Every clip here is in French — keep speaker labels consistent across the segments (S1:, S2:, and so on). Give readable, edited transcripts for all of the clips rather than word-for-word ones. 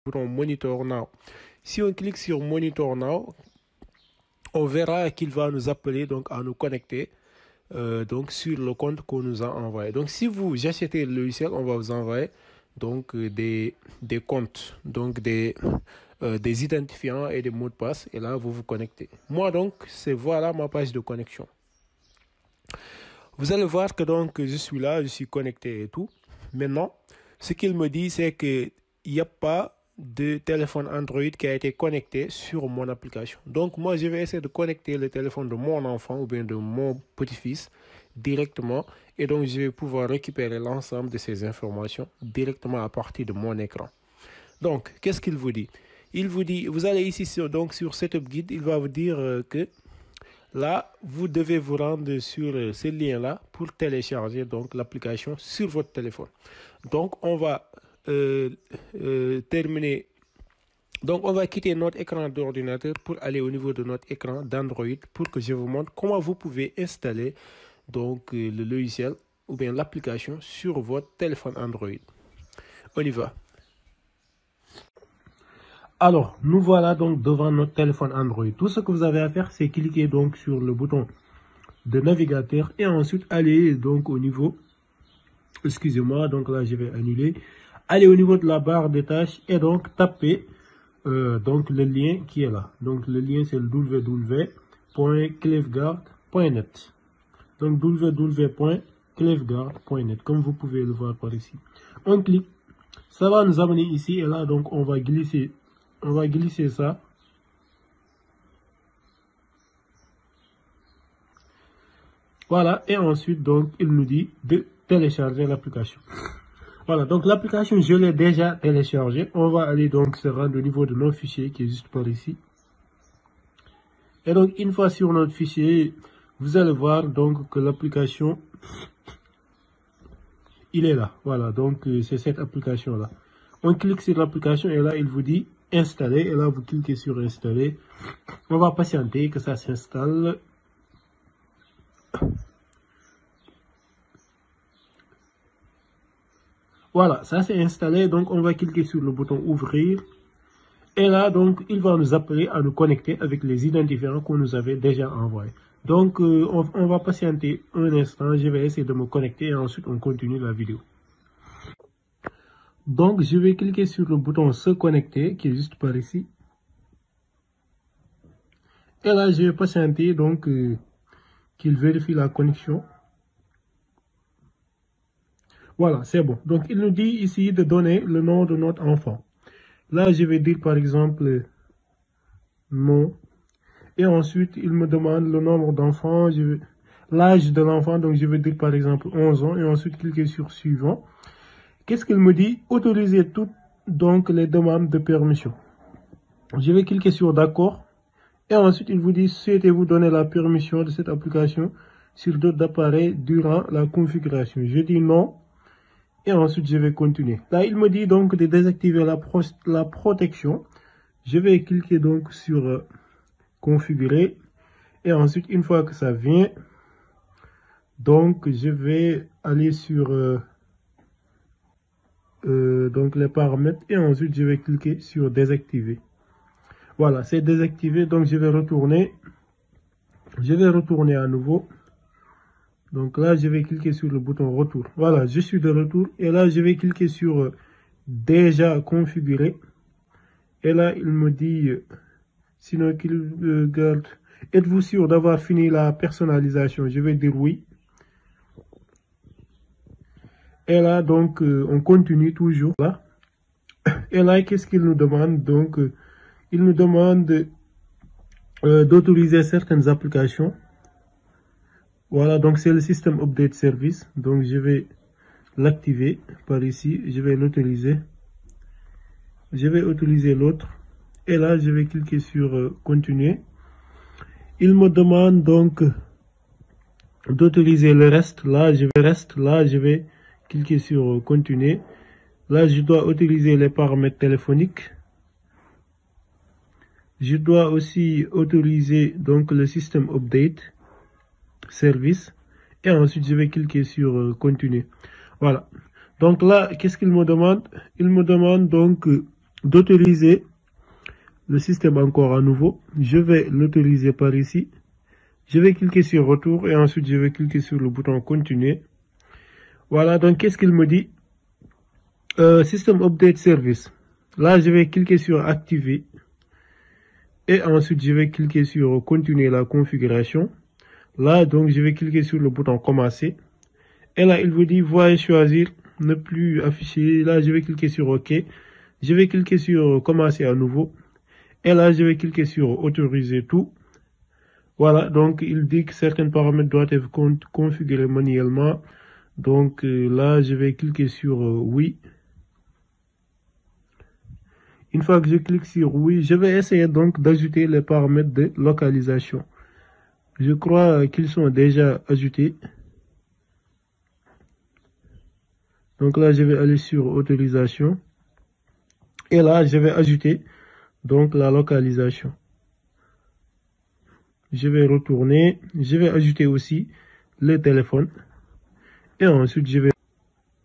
S1: bouton Monitor Now. Si on clique sur Monitor Now, on verra qu'il va nous appeler donc à nous connecter donc sur le compte qu'on nous a envoyé. Donc si vous achetez le logiciel, on va vous envoyer donc des comptes, donc des identifiants et des mots de passe, et là vous vous connectez. Moi donc voilà ma page de connexion. Vous allez voir que donc je suis là, je suis connecté et tout. Maintenant, ce qu'il me dit, c'est que il n'y a pas de téléphone Android qui a été connecté sur mon application. Donc moi je vais essayer de connecter le téléphone de mon enfant ou bien de mon petit-fils directement, et donc je vais pouvoir récupérer l'ensemble de ces informations directement à partir de mon écran. Donc qu'est-ce qu'il vous dit? Il vous dit, vous allez ici sur Setup Guide, il va vous dire que là vous devez vous rendre sur ce lien là pour télécharger donc l'application sur votre téléphone. Donc on va terminer. Donc on va quitter notre écran d'ordinateur pour aller au niveau de notre écran d'Android pour que je vous montre comment vous pouvez installer donc le logiciel ou bien l'application sur votre téléphone Android. On y va. Alors nous voilà donc devant notre téléphone Android. Tout ce que vous avez à faire, c'est cliquer donc sur le bouton de navigateur et ensuite aller donc au niveau, excusez-moi, donc là je vais annuler. Allez au niveau de la barre de tâches et donc taper donc le lien qui est là. Donc le lien c'est le www.clefguard.net. Donc www.clefguard.net, comme vous pouvez le voir par ici. On clique, ça va nous amener ici et là donc on va glisser ça. Voilà, et ensuite donc il nous dit de télécharger l'application. Voilà, donc l'application, je l'ai déjà téléchargée. On va aller donc se rendre au niveau de nos fichiers qui est juste par ici. Et donc, une fois sur notre fichier, vous allez voir donc que l'application, il est là. Voilà, donc c'est cette application-là. On clique sur l'application et là, il vous dit installer. Et là, vous cliquez sur installer. On va patienter que ça s'installe. Voilà, ça c'est installé, donc on va cliquer sur le bouton ouvrir. Et là, donc, il va nous appeler à nous connecter avec les identifiants qu'on nous avait déjà envoyés. Donc, on va patienter un instant, je vais essayer de me connecter et ensuite on continue la vidéo. Donc, je vais cliquer sur le bouton se connecter qui est juste par ici. Et là, je vais patienter donc qu'il vérifie la connexion. Voilà, c'est bon. Donc, il nous dit ici de donner le nom de notre enfant. Là, je vais dire par exemple nom. Et ensuite, il me demande le nombre d'enfants, l'âge de l'enfant. Donc, je vais dire par exemple 11 ans. Et ensuite, cliquer sur suivant. Qu'est-ce qu'il me dit? Autoriser toutes donc les demandes de permission. Je vais cliquer sur d'accord. Et ensuite, il vous dit, souhaitez-vous donner la permission de cette application sur d'autres appareils durant la configuration? Je dis non. Et ensuite, je vais continuer. Là, il me dit donc de désactiver la protection. Je vais cliquer donc sur configurer. Et ensuite, une fois que ça vient, donc je vais aller sur donc les paramètres. Et ensuite, je vais cliquer sur désactiver. Voilà, c'est désactivé. Donc, je vais retourner. Je vais retourner à nouveau. Donc là, je vais cliquer sur le bouton retour. Voilà, je suis de retour. Et là, je vais cliquer sur déjà configuré. Et là, il me dit, sinon qu'il garde, êtes-vous sûr d'avoir fini la personnalisation? Je vais dire oui. Et là, donc, on continue toujours là. Et là, qu'est-ce qu'il nous demande? Donc, il nous demande d'autoriser certaines applications. Voilà, donc c'est le système update service. Donc je vais l'activer par ici. Je vais l'autoriser. Je vais autoriser l'autre. Et là, je vais cliquer sur continuer. Il me demande donc d'autoriser le reste. Là, je vais cliquer sur continuer. Là, je dois autoriser les paramètres téléphoniques. Je dois aussi autoriser donc le système update service, et ensuite je vais cliquer sur continuer. Voilà, donc là qu'est-ce qu'il me demande? Il me demande donc d'autoriser le système encore à nouveau. Je vais l'autoriser par ici. Je vais cliquer sur retour et ensuite je vais cliquer sur le bouton continuer. Voilà, donc qu'est-ce qu'il me dit? System Update Service. Là, je vais cliquer sur activer. Et ensuite, je vais cliquer sur continuer la configuration. Là, donc, je vais cliquer sur le bouton commencer. Et là, il vous dit, veuillez choisir ne plus afficher. Là, je vais cliquer sur OK. Je vais cliquer sur commencer à nouveau. Et là, je vais cliquer sur autoriser tout. Voilà, donc il dit que certains paramètres doivent être configurés manuellement. Donc là, je vais cliquer sur oui. Une fois que je clique sur oui, je vais essayer donc d'ajouter les paramètres de localisation. Je crois qu'ils sont déjà ajoutés. Donc là, je vais aller sur autorisation. Et là, je vais ajouter donc la localisation. Je vais retourner. Je vais ajouter aussi le téléphone. Et ensuite, je vais...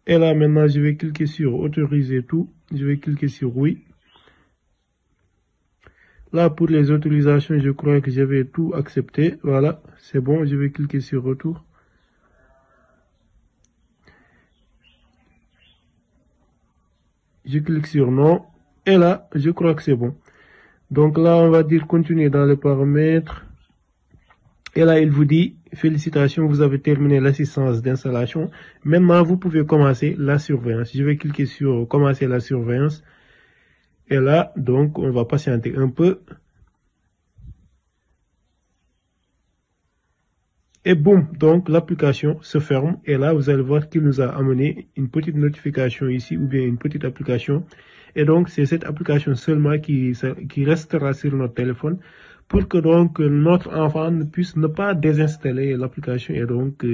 S1: Et là, maintenant, je vais cliquer sur autoriser tout. Je vais cliquer sur oui. Là, pour les autorisations, je crois que j'avais tout accepté. Voilà, c'est bon. Je vais cliquer sur retour. Je clique sur non. Et là, je crois que c'est bon. Donc là, on va dire continuer dans les paramètres. Et là, il vous dit, félicitations, vous avez terminé l'assistance d'installation. Maintenant, vous pouvez commencer la surveillance. Je vais cliquer sur commencer la surveillance. Et là, donc, on va patienter un peu. Et boum, donc l'application se ferme. Et là, vous allez voir qu'il nous a amené une petite notification ici ou bien une petite application. Et donc, c'est cette application seulement qui restera sur notre téléphone pour que donc notre enfant ne puisse ne pas désinstaller l'application et donc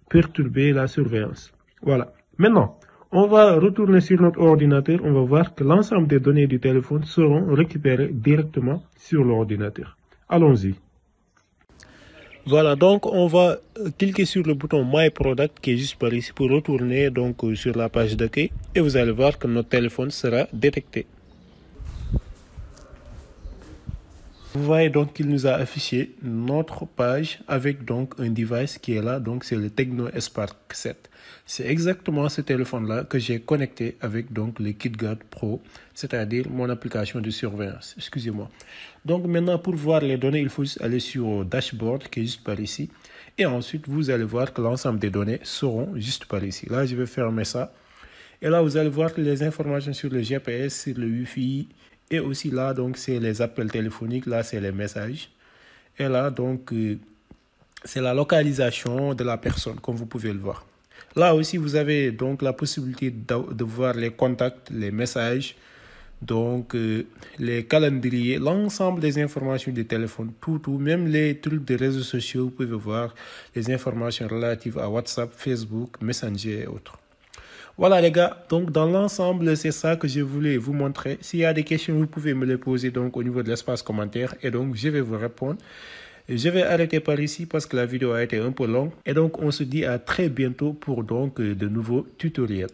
S1: perturber la surveillance. Voilà. Maintenant, on va retourner sur notre ordinateur. On va voir que l'ensemble des données du téléphone seront récupérées directement sur l'ordinateur. Allons-y. Voilà, donc on va cliquer sur le bouton My Product qui est juste par ici pour retourner donc sur la page d'accueil et vous allez voir que notre téléphone sera détecté. Vous voyez donc qu'il nous a affiché notre page avec donc un device qui est là, donc c'est le Tecno Spark 7. C'est exactement ce téléphone-là que j'ai connecté avec donc le KitGuard Pro, c'est-à-dire mon application de surveillance. Excusez-moi. Donc maintenant, pour voir les données, il faut juste aller sur Dashboard qui est juste par ici. Et ensuite, vous allez voir que l'ensemble des données seront juste par ici. Là, je vais fermer ça. Et là, vous allez voir que les informations sur le GPS, sur le Wi-Fi, et aussi là, donc, c'est les appels téléphoniques. Là, c'est les messages. Et là, donc, c'est la localisation de la personne, comme vous pouvez le voir. Là aussi, vous avez donc la possibilité de voir les contacts, les messages, donc les calendriers, l'ensemble des informations du téléphone, tout, même les trucs de réseaux sociaux, vous pouvez voir les informations relatives à WhatsApp, Facebook, Messenger et autres. Voilà les gars, donc dans l'ensemble, c'est ça que je voulais vous montrer. S'il y a des questions, vous pouvez me les poser donc au niveau de l'espace commentaire et donc je vais vous répondre. Je vais arrêter par ici parce que la vidéo a été un peu longue et donc on se dit à très bientôt pour donc de nouveaux tutoriels.